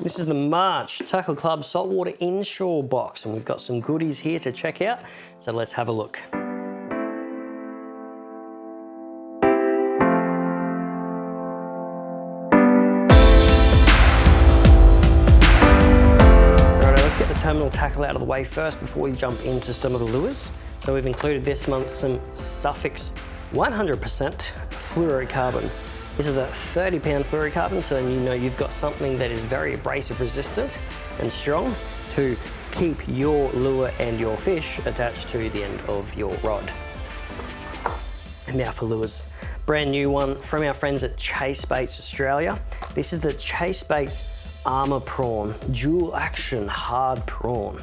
This is the March Tackle Club Saltwater Inshore box, and we've got some goodies here to check out, so let's have a look. Alright, let's get the terminal tackle out of the way first before we jump into some of the lures. So we've included this month some Suffix 100% fluorocarbon. This is a 30-pound fluorocarbon, so then you know you've got something that is very abrasive resistant and strong to keep your lure and your fish attached to the end of your rod. And now for lures. Brand new one from our friends at Chase Baits Australia. This is the Chase Baits Armor Prawn, dual action hard prawn.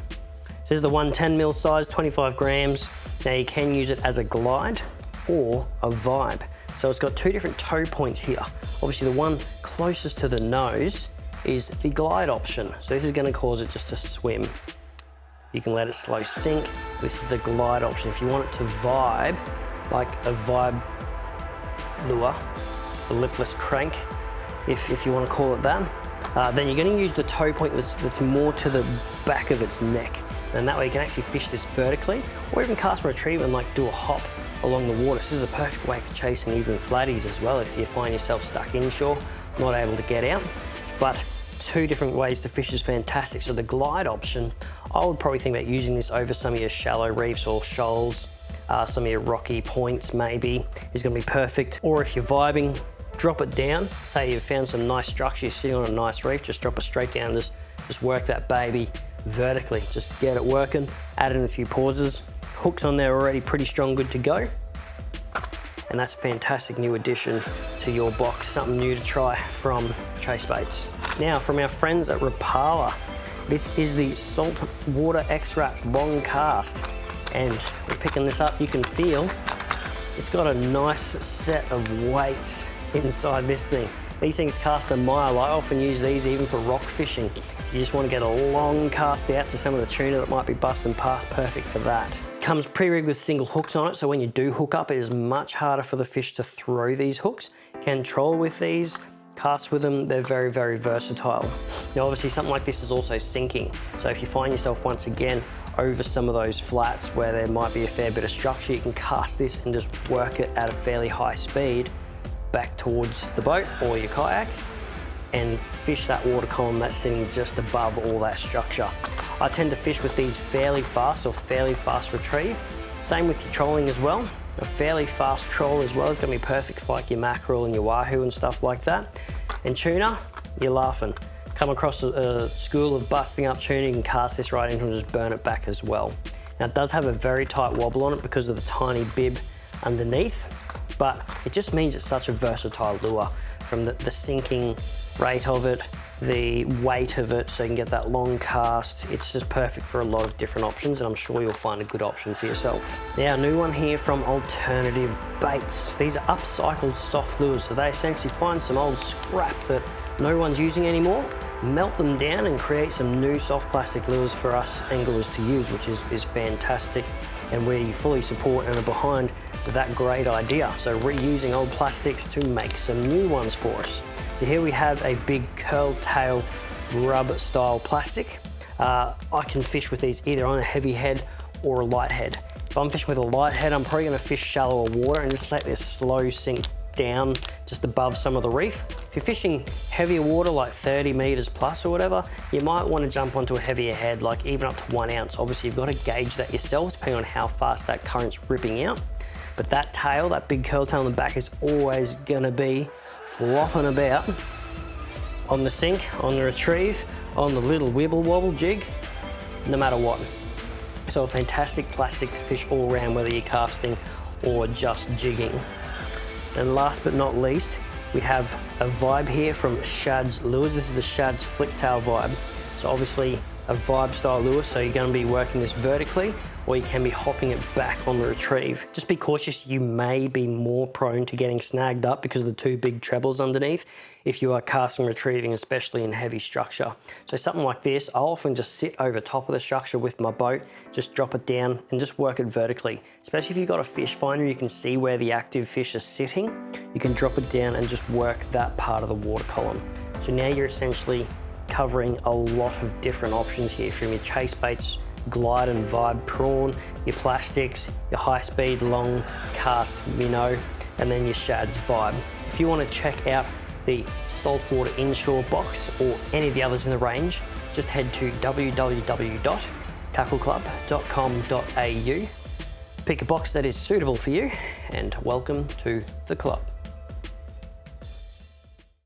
This is the 110 mil size, 25 grams. Now you can use it as a glide or a vibe. So it's got two different toe points here. Obviously the one closest to the nose is the glide option. So this is going to cause it just to swim. You can let it slow sink. This is the glide option. If you want it to vibe, like a vibe lure, a lipless crank, if you want to call it that, then you're going to use the toe point that's more to the back of its neck. And that way you can actually fish this vertically, or even cast and retrieve and like do a hop along the water. So this is a perfect way for chasing even flatties as well if you find yourself stuck inshore, not able to get out. But two different ways to fish is fantastic. So the glide option, I would probably think about using this over some of your shallow reefs or shoals, some of your rocky points maybe, is going to be perfect. Or if you're vibing, drop it down. Say you've found some nice structure, you're sitting on a nice reef, just drop it straight down, just work that baby vertically. Just get it working, add in a few pauses. Hooks on there already pretty strong, good to go. And that's a fantastic new addition to your box, something new to try from Chase Baits. Now from our friends at Rapala, this is the Saltwater X-Wrap long cast. And we're picking this up, you can feel it's got a nice set of weights inside this thing. These things cast a mile. I often use these even for rock fishing. You just want to get a long cast out to some of the tuna that might be busting past, perfect for that. Comes pre-rigged with single hooks on it, so when you do hook up, it is much harder for the fish to throw these hooks. Can troll with these, cast with them, they're very, very versatile. Now obviously something like this is also sinking, so if you find yourself once again over some of those flats where there might be a fair bit of structure, you can cast this and just work it at a fairly high speed back towards the boat or your kayak and fish that water column that's sitting just above all that structure. I tend to fish with these fairly fast or fairly fast retrieve. Same with your trolling as well. A fairly fast troll as well is going to be perfect for like your mackerel and your wahoo and stuff like that. And tuna, you're laughing. Come across a school of busting up tuna, you can cast this right into it and just burn it back as well. Now it does have a very tight wobble on it because of the tiny bib underneath, but it just means it's such a versatile lure from the sinking rate of it, the weight of it, so you can get that long cast. It's just perfect for a lot of different options, and I'm sure you'll find a good option for yourself. Now, a new one here from Alternative Baits. These are upcycled soft lures, so they essentially find some old scrap that no one's using anymore, melt them down and create some new soft plastic lures for us anglers to use, which is fantastic, and we fully support and are behind that great idea. So reusing old plastics to make some new ones for us. So here we have a big curl tail rub style plastic. I can fish with these either on a heavy head or a light head. If I'm fishing with a light head, I'm probably going to fish shallower water and just let this slow sink down just above some of the reef. If you're fishing heavier water like 30 meters plus or whatever, you might want to jump onto a heavier head, like even up to 1 ounce. Obviously you've got to gauge that yourself depending on how fast that current's ripping out. But that tail, that big curl tail on the back, is always going to be flopping about on the sink, on the retrieve, on the little wibble wobble jig, no matter what. So a fantastic plastic to fish all around, whether you're casting or just jigging. And last but not least, we have a vibe here from Shad's Lures. This is the Shad's Flick Tail Vibe. So obviously a vibe style lure, so you're going to be working this vertically, or you can be hopping it back on the retrieve. Just be cautious, you may be more prone to getting snagged up because of the two big trebles underneath if you are casting and retrieving, especially in heavy structure. So something like this, I'll often just sit over top of the structure with my boat, just drop it down and just work it vertically. Especially if you've got a fish finder, you can see where the active fish is sitting. You can drop it down and just work that part of the water column. So now you're essentially covering a lot of different options here, from your chase baits, glide and vibe prawn, your plastics, your high speed long cast minnow, and then your shads vibe. If you want to check out the saltwater inshore box or any of the others in the range, just head to www.tackleclub.com.au. Pick a box that is suitable for you, and welcome to the club.